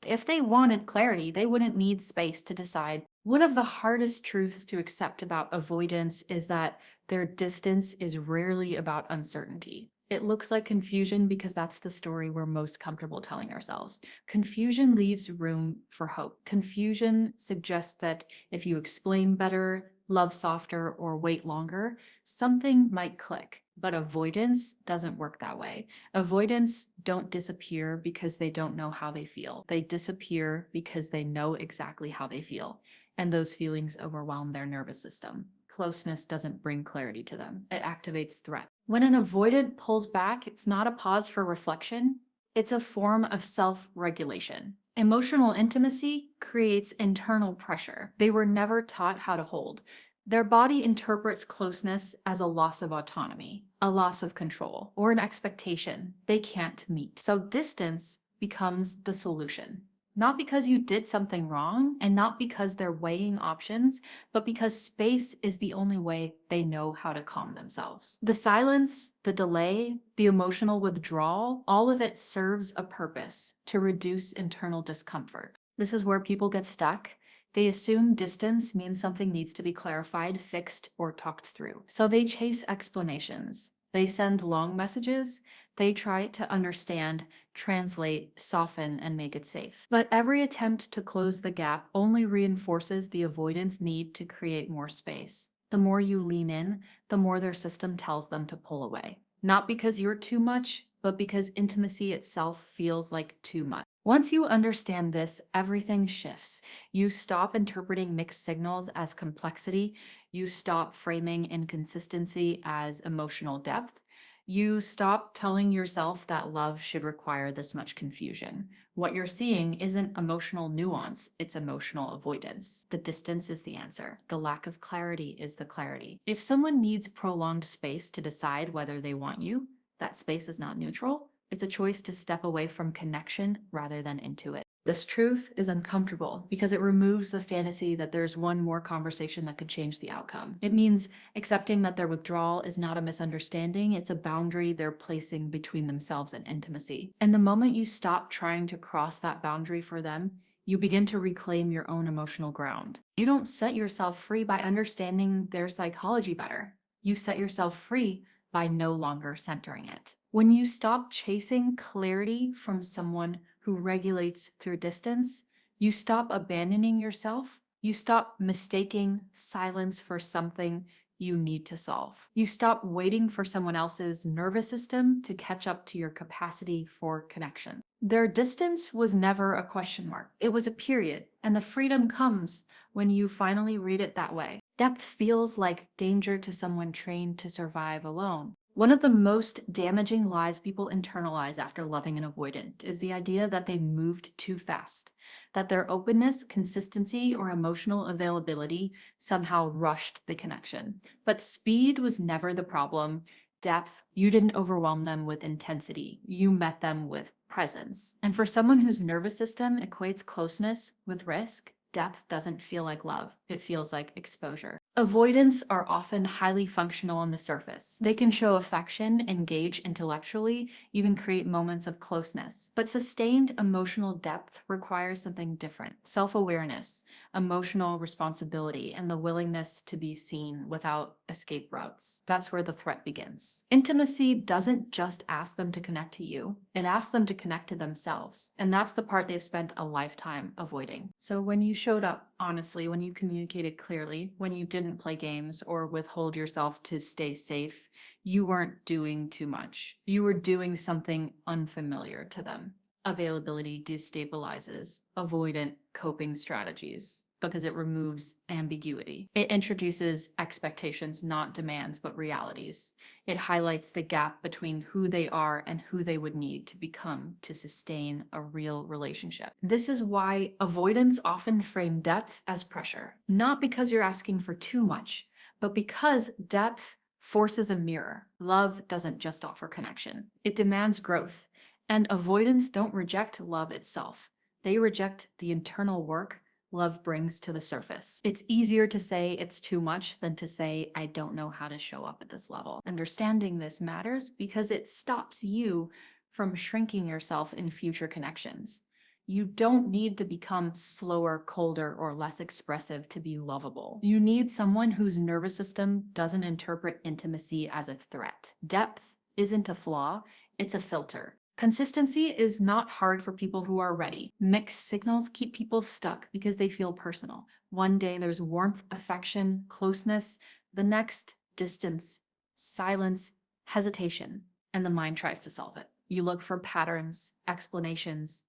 If they wanted clarity, they wouldn't need space to decide. One of the hardest truths to accept about avoidance is that their distance is rarely about uncertainty. It looks like confusion because that's the story we're most comfortable telling ourselves. Confusion leaves room for hope. Confusion suggests that if you explain better, love softer, or wait longer, something might click. But avoidance doesn't work that way. Avoidants don't disappear because they don't know how they feel. They disappear because they know exactly how they feel, and those feelings overwhelm their nervous system. Closeness doesn't bring clarity to them, it activates threat. When an avoidant pulls back, it's not a pause for reflection, it's a form of self regulation. Emotional intimacy creates internal pressure they were never taught how to hold. Their body interprets closeness as a loss of autonomy, a loss of control, or an expectation they can't meet. So distance becomes the solution. Not because you did something wrong, and not because they're weighing options, but because space is the only way they know how to calm themselves. The silence, the delay, the emotional withdrawal, all of it serves a purpose to reduce internal discomfort. This is where people get stuck. They assume distance means something needs to be clarified, fixed, or talked through. So they chase explanations. They send long messages. They try to understand, translate, soften, and make it safe. But every attempt to close the gap only reinforces the avoidance need to create more space. The more you lean in, the more their system tells them to pull away. Not because you're too much, but because intimacy itself feels like too much. Once you understand this, everything shifts. You stop interpreting mixed signals as complexity. You stop framing inconsistency as emotional depth. You stop telling yourself that love should require this much confusion. What you're seeing isn't emotional nuance, it's emotional avoidance. The distance is the answer. The lack of clarity is the clarity. If someone needs prolonged space to decide whether they want you, that space is not neutral. It's a choice to step away from connection rather than into it. This truth is uncomfortable because it removes the fantasy that there's one more conversation that could change the outcome. It means accepting that their withdrawal is not a misunderstanding, it's a boundary they're placing between themselves and intimacy. And the moment you stop trying to cross that boundary for them, you begin to reclaim your own emotional ground. You don't set yourself free by understanding their psychology better. You set yourself free by no longer centering it. When you stop chasing clarity from someone who regulates through distance, you stop abandoning yourself. You stop mistaking silence for something you need to solve. You stop waiting for someone else's nervous system to catch up to your capacity for connection. Their distance was never a question mark. It was a period, and the freedom comes when you finally read it that way. Depth feels like danger to someone trained to survive alone. One of the most damaging lies people internalize after loving an avoidant is the idea that they moved too fast, that their openness, consistency, or emotional availability somehow rushed the connection. But speed was never the problem. Depth, you didn't overwhelm them with intensity. You met them with presence. And for someone whose nervous system equates closeness with risk, depth doesn't feel like love. It feels like exposure. Avoidants are often highly functional on the surface. They can show affection, engage intellectually, even create moments of closeness. But sustained emotional depth requires something different: self-awareness, emotional responsibility, and the willingness to be seen without escape routes. That's where the threat begins. Intimacy doesn't just ask them to connect to you, it asks them to connect to themselves. And that's the part they've spent a lifetime avoiding. So when you showed up honestly, when you communicated clearly, when you didn't play games or withhold yourself to stay safe, you weren't doing too much. You were doing something unfamiliar to them. Availability destabilizes avoidant coping strategies because it removes ambiguity. It introduces expectations, not demands, but realities. It highlights the gap between who they are and who they would need to become to sustain a real relationship. This is why avoidants often frame depth as pressure, not because you're asking for too much, but because depth forces a mirror. Love doesn't just offer connection, it demands growth. And avoidants don't reject love itself. They reject the internal work love brings to the surface. It's easier to say it's too much than to say, I don't know how to show up at this level. Understanding this matters because it stops you from shrinking yourself in future connections. You don't need to become slower, colder, or less expressive to be lovable. You need someone whose nervous system doesn't interpret intimacy as a threat. Depth isn't a flaw, it's a filter. Consistency is not hard for people who are ready. Mixed signals keep people stuck because they feel personal. One day there's warmth, affection, closeness, the next, distance, silence, hesitation, and the mind tries to solve it. You look for patterns, explanations,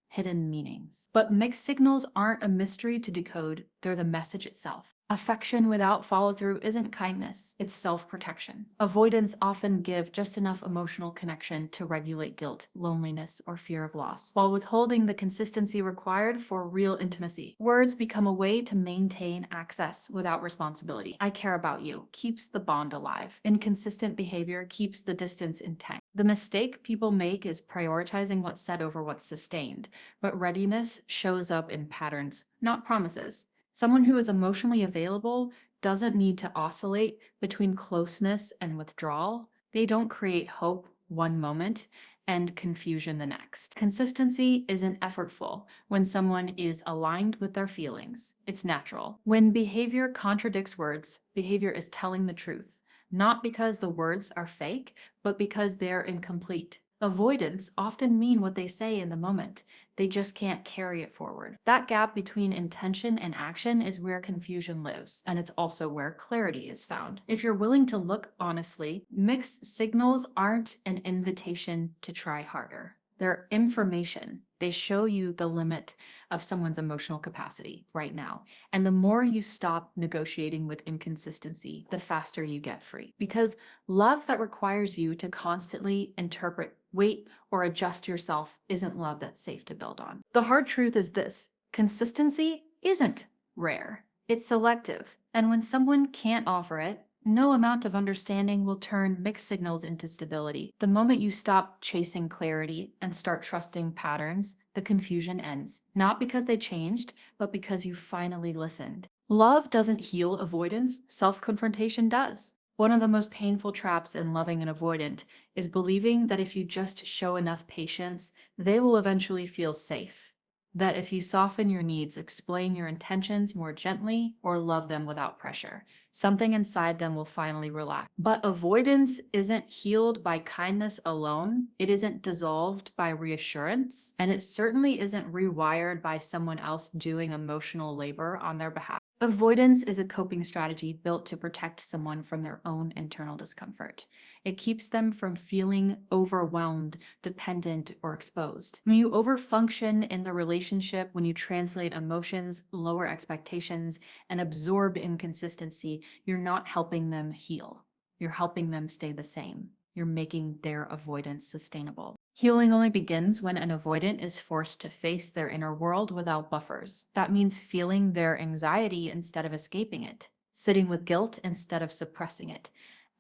hidden meanings. But mixed signals aren't a mystery to decode, they're the message itself. Affection without follow through isn't kindness, it's self protection. Avoidants often give just enough emotional connection to regulate guilt, loneliness, or fear of loss, while withholding the consistency required for real intimacy. Words become a way to maintain access without responsibility. I care about you keeps the bond alive. Inconsistent behavior keeps the distance intact. The mistake people make is prioritizing what's said over what's sustained, but readiness shows up in patterns, not promises. Someone who is emotionally available doesn't need to oscillate between closeness and withdrawal. They don't create hope one moment and confusion the next. Consistency isn't effortful when someone is aligned with their feelings. It's natural. When behavior contradicts words, behavior is telling the truth, not because the words are fake, but because they're incomplete. Avoidants often mean what they say in the moment. They just can't carry it forward. That gap between intention and action is where confusion lives, and it's also where clarity is found. If you're willing to look honestly, mixed signals aren't an invitation to try harder. They're information. They show you the limit of someone's emotional capacity right now. And the more you stop negotiating with inconsistency, the faster you get free. Because love that requires you to constantly interpret, wait, or adjust yourself isn't love that's safe to build on. The hard truth is this: consistency isn't rare, it's selective. And when someone can't offer it, no amount of understanding will turn mixed signals into stability. The moment you stop chasing clarity and start trusting patterns, the confusion ends. Not because they changed, but because you finally listened. Love doesn't heal avoidance, self-confrontation does. One of the most painful traps in loving an avoidant is believing that if you just show enough patience, they will eventually feel safe. That if you soften your needs, explain your intentions more gently, or love them without pressure, something inside them will finally relax. But avoidance isn't healed by kindness alone. It isn't dissolved by reassurance, and it certainly isn't rewired by someone else doing emotional labor on their behalf. Avoidance is a coping strategy built to protect someone from their own internal discomfort. It keeps them from feeling overwhelmed, dependent, or exposed. When you overfunction in the relationship, when you translate emotions, lower expectations, and absorb inconsistency, you're not helping them heal. You're helping them stay the same. You're making their avoidance sustainable. Healing only begins when an avoidant is forced to face their inner world without buffers. That means feeling their anxiety instead of escaping it, sitting with guilt instead of suppressing it,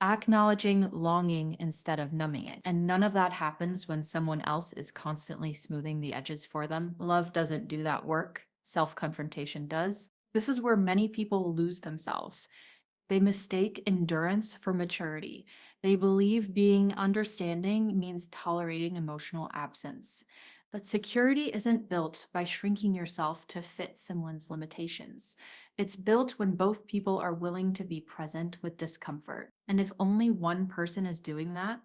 acknowledging longing instead of numbing it. And none of that happens when someone else is constantly smoothing the edges for them. Love doesn't do that work. Self-confrontation does. This is where many people lose themselves. They mistake endurance for maturity. They believe being understanding means tolerating emotional absence. But security isn't built by shrinking yourself to fit someone's limitations. It's built when both people are willing to be present with discomfort. And if only one person is doing that,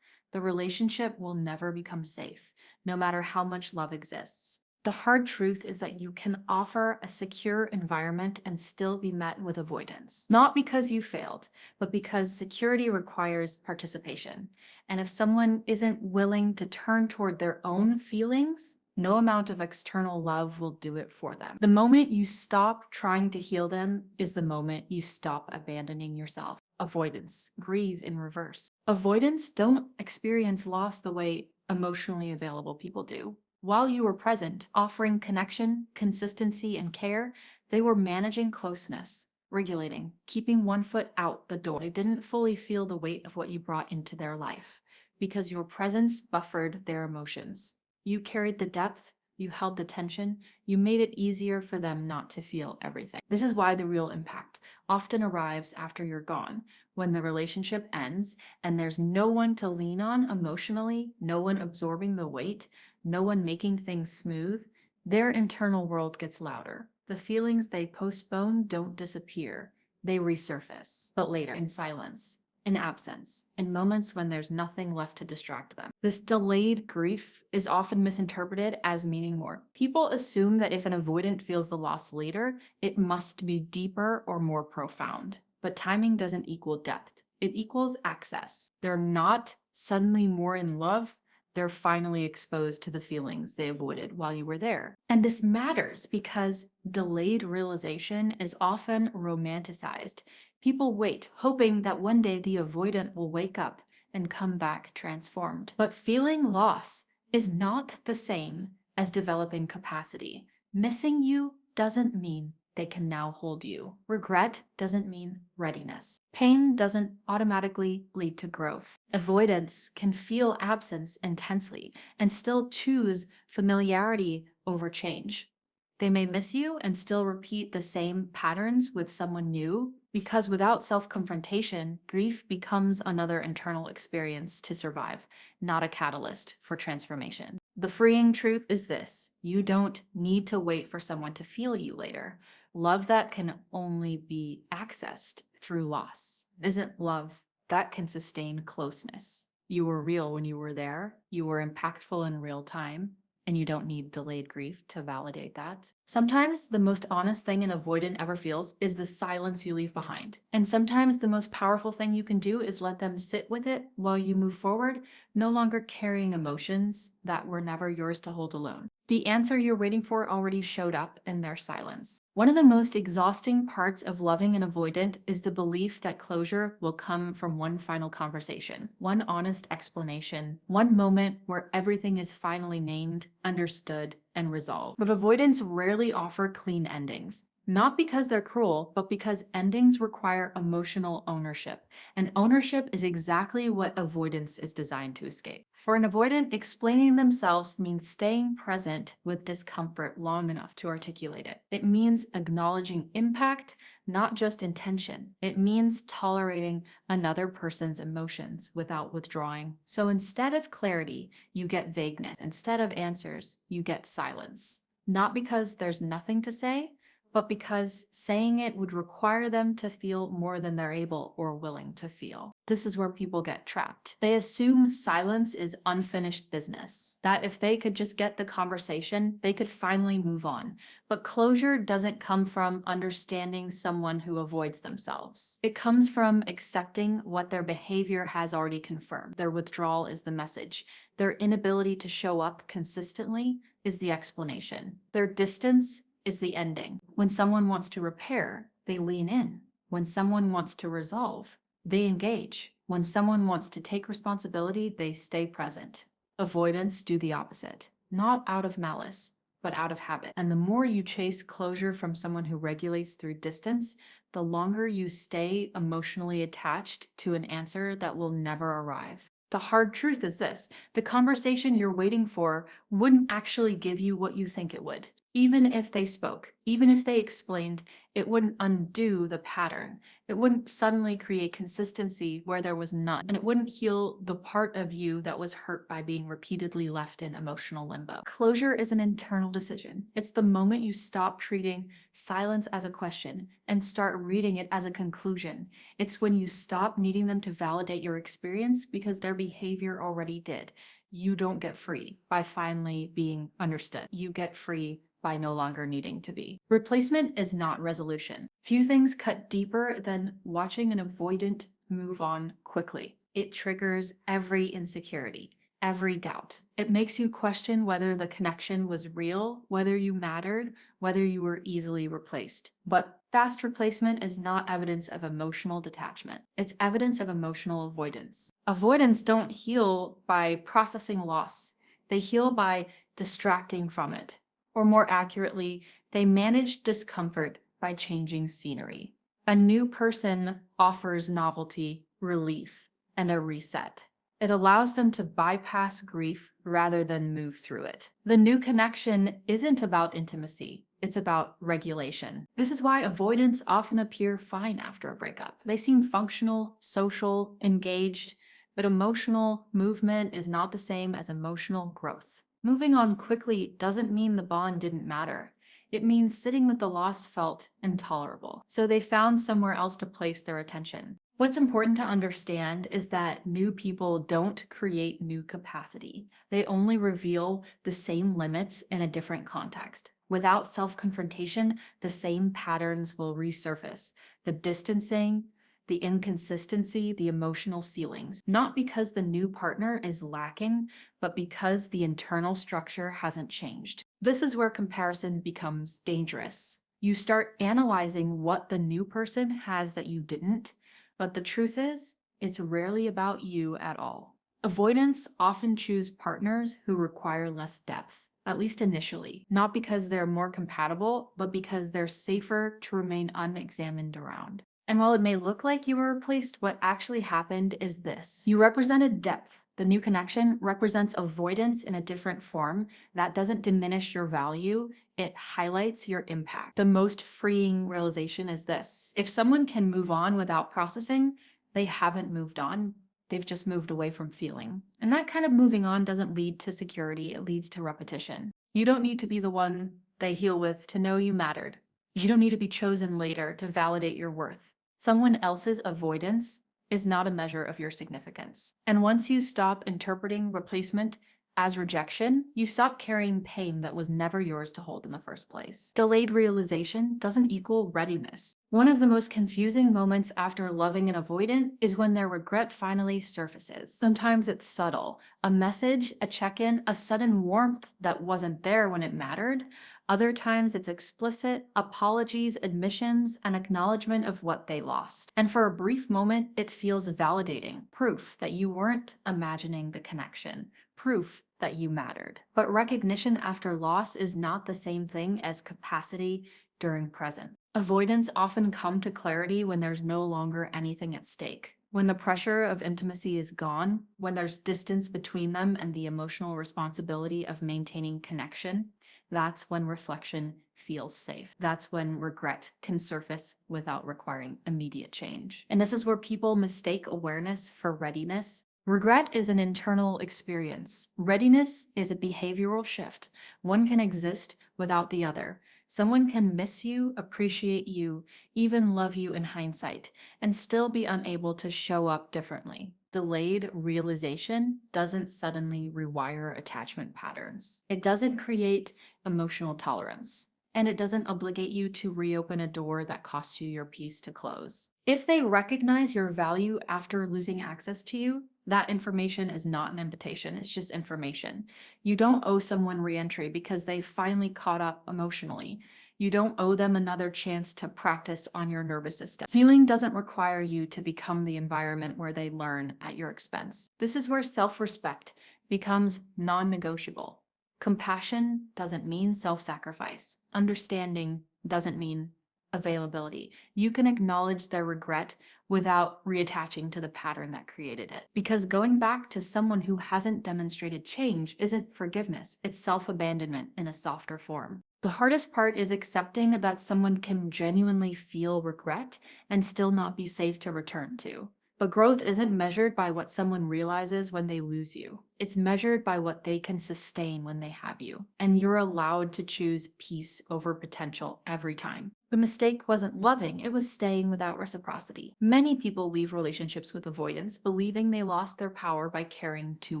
the relationship will never become safe, no matter how much love exists. The hard truth is that you can offer a secure environment and still be met with avoidance. Not because you failed, but because security requires participation. And if someone isn't willing to turn toward their own feelings, no amount of external love will do it for them. The moment you stop trying to heal them is the moment you stop abandoning yourself. Avoidance. Grieve in reverse. Avoidants don't experience loss the way emotionally available people do. While you were present, offering connection, consistency, and care, they were managing closeness, regulating, keeping one foot out the door. They didn't fully feel the weight of what you brought into their life because your presence buffered their emotions. You carried the depth, you held the tension, you made it easier for them not to feel everything. This is why the real impact often arrives after you're gone, when the relationship ends and there's no one to lean on emotionally, no one absorbing the weight, no one making things smooth. their internal world gets louder. The feelings they postpone don't disappear, they resurface, but later, in silence, in absence, in moments when there's nothing left to distract them. This delayed grief is often misinterpreted as meaning more. People assume that if an avoidant feels the loss later, it must be deeper or more profound. But timing doesn't equal depth, it equals access. They're not suddenly more in love, they're finally exposed to the feelings they avoided while you were there. And this matters because delayed realization is often romanticized. People wait, hoping that one day the avoidant will wake up and come back transformed. But feeling loss is not the same as developing capacity. Missing you doesn't mean they can now hold you. Regret doesn't mean readiness. Pain doesn't automatically lead to growth. Avoidance can feel absence intensely and still choose familiarity over change. They may miss you and still repeat the same patterns with someone new, because without self-confrontation, grief becomes another internal experience to survive, not a catalyst for transformation. The freeing truth is this: you don't need to wait for someone to feel you later. Love that can only be accessed through loss isn't love that can sustain closeness. You were real when you were there, you were impactful in real time, and you don't need delayed grief to validate that. Sometimes the most honest thing an avoidant ever feels is the silence you leave behind. And sometimes the most powerful thing you can do is let them sit with it while you move forward, no longer carrying emotions that were never yours to hold alone. The answer you're waiting for already showed up in their silence. One of the most exhausting parts of loving an avoidant is the belief that closure will come from one final conversation, one honest explanation, one moment where everything is finally named, understood, and resolved. But avoidants rarely offer clean endings. Not because they're cruel, but because endings require emotional ownership. And ownership is exactly what avoidance is designed to escape. For an avoidant, explaining themselves means staying present with discomfort long enough to articulate it. It means acknowledging impact, not just intention. It means tolerating another person's emotions without withdrawing. So instead of clarity, you get vagueness. Instead of answers, you get silence. Not because there's nothing to say, but because saying it would require them to feel more than they're able or willing to feel. This is where people get trapped. They assume silence is unfinished business, that if they could just get the conversation, they could finally move on. But closure doesn't come from understanding someone who avoids themselves. It comes from accepting what their behavior has already confirmed. Their withdrawal is the message. Their inability to show up consistently is the explanation. Their distance is the ending. When someone wants to repair, they lean in. When someone wants to resolve, they engage. When someone wants to take responsibility, they stay present. Avoidants do the opposite, not out of malice, but out of habit. And the more you chase closure from someone who regulates through distance, the longer you stay emotionally attached to an answer that will never arrive. The hard truth is this: the conversation you're waiting for wouldn't actually give you what you think it would. Even if they spoke, even if they explained, it wouldn't undo the pattern. It wouldn't suddenly create consistency where there was none. And it wouldn't heal the part of you that was hurt by being repeatedly left in emotional limbo. Closure is an internal decision. It's the moment you stop treating silence as a question and start reading it as a conclusion. It's when you stop needing them to validate your experience because their behavior already did. You don't get free by finally being understood. You get free by no longer needing to be. Replacement is not resolution. Few things cut deeper than watching an avoidant move on quickly. It triggers every insecurity, every doubt. It makes you question whether the connection was real, whether you mattered, whether you were easily replaced. But fast replacement is not evidence of emotional detachment. It's evidence of emotional avoidance. Avoidants don't heal by processing loss. They heal by distracting from it. Or more accurately, they manage discomfort by changing scenery. A new person offers novelty, relief, and a reset. It allows them to bypass grief rather than move through it. The new connection isn't about intimacy, it's about regulation. This is why avoidants often appear fine after a breakup. They seem functional, social, engaged, but emotional movement is not the same as emotional growth. Moving on quickly doesn't mean the bond didn't matter. It means sitting with the loss felt intolerable. So they found somewhere else to place their attention. What's important to understand is that new people don't create new capacity. They only reveal the same limits in a different context. Without self-confrontation, the same patterns will resurface. The distancing, the inconsistency, the emotional ceilings. Not because the new partner is lacking, but because the internal structure hasn't changed. This is where comparison becomes dangerous. You start analyzing what the new person has that you didn't, but the truth is, it's rarely about you at all. Avoidants often choose partners who require less depth, at least initially, not because they're more compatible, but because they're safer to remain unexamined around. And while it may look like you were replaced, what actually happened is this. You represented depth. The new connection represents avoidance in a different form. That doesn't diminish your value, it highlights your impact. The most freeing realization is this. If someone can move on without processing, they haven't moved on. They've just moved away from feeling. And that kind of moving on doesn't lead to security, it leads to repetition. You don't need to be the one they heal with to know you mattered. You don't need to be chosen later to validate your worth. Someone else's avoidance is not a measure of your significance. And once you stop interpreting replacement as rejection, you stop carrying pain that was never yours to hold in the first place. Delayed realization doesn't equal readiness. One of the most confusing moments after loving an avoidant is when their regret finally surfaces. Sometimes it's subtle, a message, a check-in, a sudden warmth that wasn't there when it mattered. Other times it's explicit, apologies, admissions, an acknowledgement of what they lost. And for a brief moment, it feels validating, proof that you weren't imagining the connection, proof that you mattered. But recognition after loss is not the same thing as capacity during present. Avoidants often come to clarity when there's no longer anything at stake. When the pressure of intimacy is gone, when there's distance between them and the emotional responsibility of maintaining connection, that's when reflection feels safe. That's when regret can surface without requiring immediate change. And this is where people mistake awareness for readiness. Regret is an internal experience. Readiness is a behavioral shift. One can exist without the other. Someone can miss you, appreciate you, even love you in hindsight, and still be unable to show up differently. Delayed realization doesn't suddenly rewire attachment patterns. It doesn't create emotional tolerance, and it doesn't obligate you to reopen a door that costs you your peace to close. If they recognize your value after losing access to you, that information is not an invitation, it's just information. You don't owe someone reentry because they finally caught up emotionally. You don't owe them another chance to practice on your nervous system. Feeling doesn't require you to become the environment where they learn at your expense. This is where self-respect becomes non-negotiable. Compassion doesn't mean self-sacrifice. Understanding doesn't mean availability. You can acknowledge their regret without reattaching to the pattern that created it. Because going back to someone who hasn't demonstrated change isn't forgiveness, it's self-abandonment in a softer form. The hardest part is accepting that someone can genuinely feel regret and still not be safe to return to. But growth isn't measured by what someone realizes when they lose you. It's measured by what they can sustain when they have you. And you're allowed to choose peace over potential every time. The mistake wasn't loving, it was staying without reciprocity. Many people leave relationships with avoidance believing they lost their power by caring too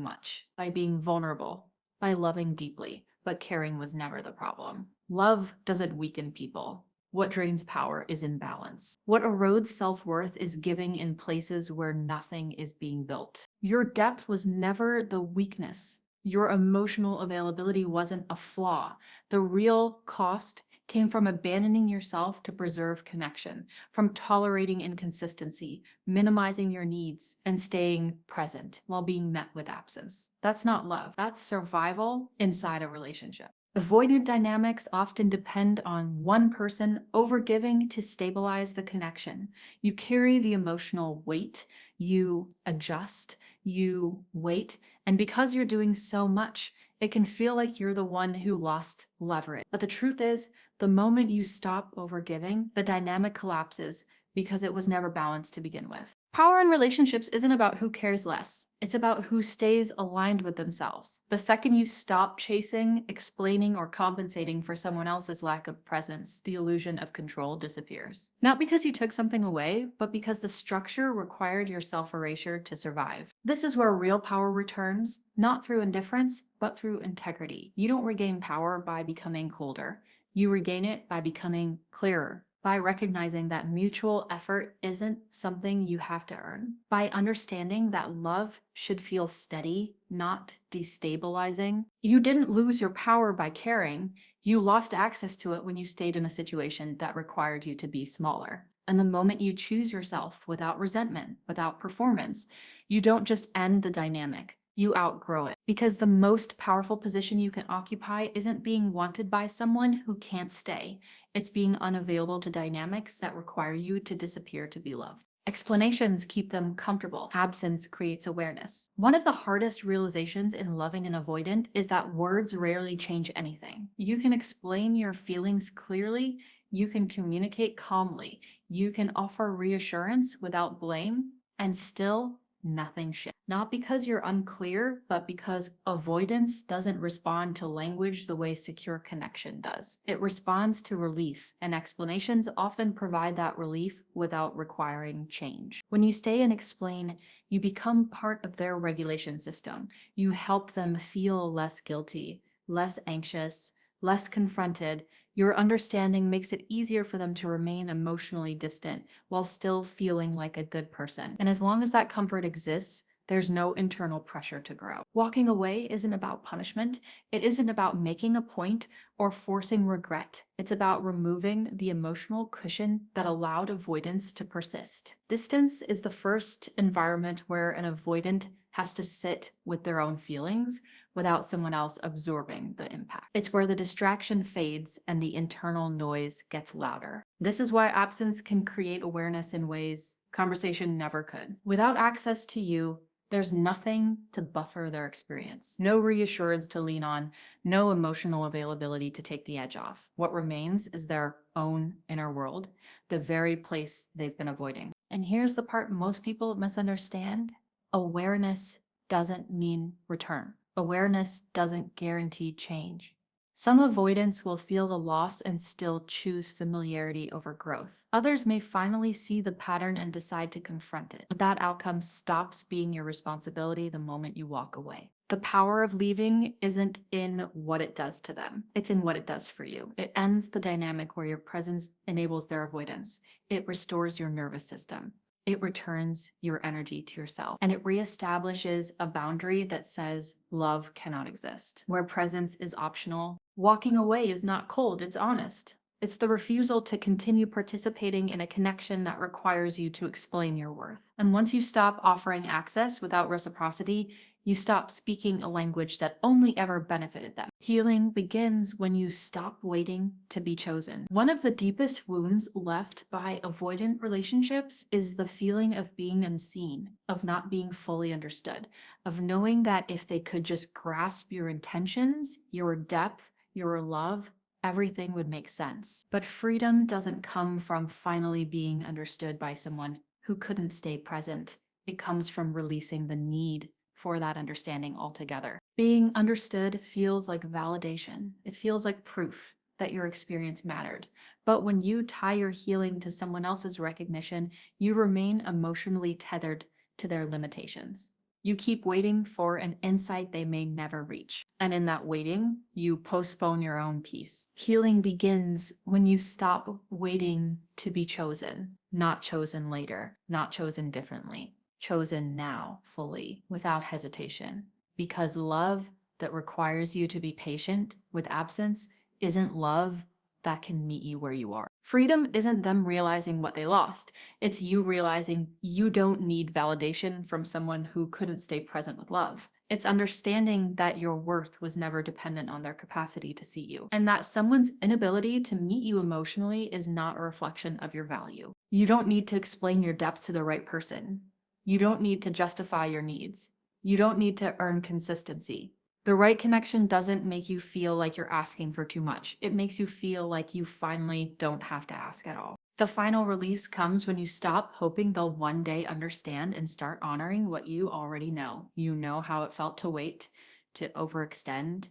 much, by being vulnerable, by loving deeply. But caring was never the problem. Love doesn't weaken people. What drains power is imbalance. What erodes self-worth is giving in places where nothing is being built. Your depth was never the weakness. Your emotional availability wasn't a flaw. The real cost came from abandoning yourself to preserve connection, from tolerating inconsistency, minimizing your needs, and staying present while being met with absence. That's not love. That's survival inside a relationship. Avoidant dynamics often depend on one person overgiving to stabilize the connection. You carry the emotional weight, you adjust, you wait, and because you're doing so much, it can feel like you're the one who lost leverage. But the truth is, the moment you stop overgiving, the dynamic collapses because it was never balanced to begin with. Power in relationships isn't about who cares less. It's about who stays aligned with themselves. The second you stop chasing, explaining, or compensating for someone else's lack of presence, the illusion of control disappears. Not because you took something away, but because the structure required your self-erasure to survive. This is where real power returns, not through indifference, but through integrity. You don't regain power by becoming colder. You regain it by becoming clearer, by recognizing that mutual effort isn't something you have to earn, by understanding that love should feel steady, not destabilizing. You didn't lose your power by caring. You lost access to it when you stayed in a situation that required you to be smaller. And the moment you choose yourself without resentment, without performance, you don't just end the dynamic. You outgrow it. Because the most powerful position you can occupy isn't being wanted by someone who can't stay. It's being unavailable to dynamics that require you to disappear to be loved. Explanations keep them comfortable. Absence creates awareness. One of the hardest realizations in loving an avoidant is that words rarely change anything. You can explain your feelings clearly, you can communicate calmly, you can offer reassurance without blame, and still nothing shifts. Not because you're unclear, but because avoidance doesn't respond to language the way secure connection does. It responds to relief, and explanations often provide that relief without requiring change. When you stay and explain, you become part of their regulation system. You help them feel less guilty, less anxious, less confronted. Your understanding makes it easier for them to remain emotionally distant while still feeling like a good person. And as long as that comfort exists, there's no internal pressure to grow. Walking away isn't about punishment. It isn't about making a point or forcing regret. It's about removing the emotional cushion that allowed avoidance to persist. Distance is the first environment where an avoidant has to sit with their own feelings without someone else absorbing the impact. It's where the distraction fades and the internal noise gets louder. This is why absence can create awareness in ways conversation never could. Without access to you, there's nothing to buffer their experience, no reassurance to lean on, no emotional availability to take the edge off. What remains is their own inner world, the very place they've been avoiding. And here's the part most people misunderstand. Awareness doesn't mean return. Awareness doesn't guarantee change. Some avoidants will feel the loss and still choose familiarity over growth. Others may finally see the pattern and decide to confront it. But that outcome stops being your responsibility the moment you walk away. The power of leaving isn't in what it does to them. It's in what it does for you. It ends the dynamic where your presence enables their avoidance. It restores your nervous system. It returns your energy to yourself, and it reestablishes a boundary that says love cannot exist. Where presence is optional, walking away is not cold, it's honest. It's the refusal to continue participating in a connection that requires you to explain your worth. And once you stop offering access without reciprocity, you stop speaking a language that only ever benefited them. Healing begins when you stop waiting to be chosen. One of the deepest wounds left by avoidant relationships is the feeling of being unseen, of not being fully understood, of knowing that if they could just grasp your intentions, your depth, your love, everything would make sense. But freedom doesn't come from finally being understood by someone who couldn't stay present. It comes from releasing the need for that understanding altogether. Being understood feels like validation. It feels like proof that your experience mattered. But when you tie your healing to someone else's recognition, you remain emotionally tethered to their limitations. You keep waiting for an insight they may never reach. And in that waiting, you postpone your own peace. Healing begins when you stop waiting to be chosen, not chosen later, not chosen differently. Chosen now, fully, without hesitation. Because love that requires you to be patient with absence isn't love that can meet you where you are. Freedom isn't them realizing what they lost. It's you realizing you don't need validation from someone who couldn't stay present with love. It's understanding that your worth was never dependent on their capacity to see you, and that someone's inability to meet you emotionally is not a reflection of your value. You don't need to explain your depth to the right person. You don't need to justify your needs. You don't need to earn consistency. The right connection doesn't make you feel like you're asking for too much. It makes you feel like you finally don't have to ask at all. The final release comes when you stop hoping they'll one day understand and start honoring what you already know. You know how it felt to wait, to overextend,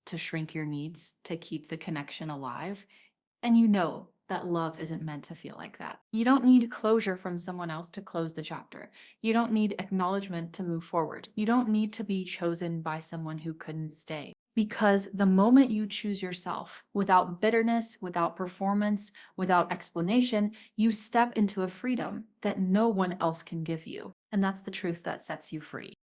to shrink your needs, to keep the connection alive. And you know that love isn't meant to feel like that. You don't need closure from someone else to close the chapter. You don't need acknowledgement to move forward. You don't need to be chosen by someone who couldn't stay. Because the moment you choose yourself, without bitterness, without performance, without explanation, you step into a freedom that no one else can give you. And that's the truth that sets you free.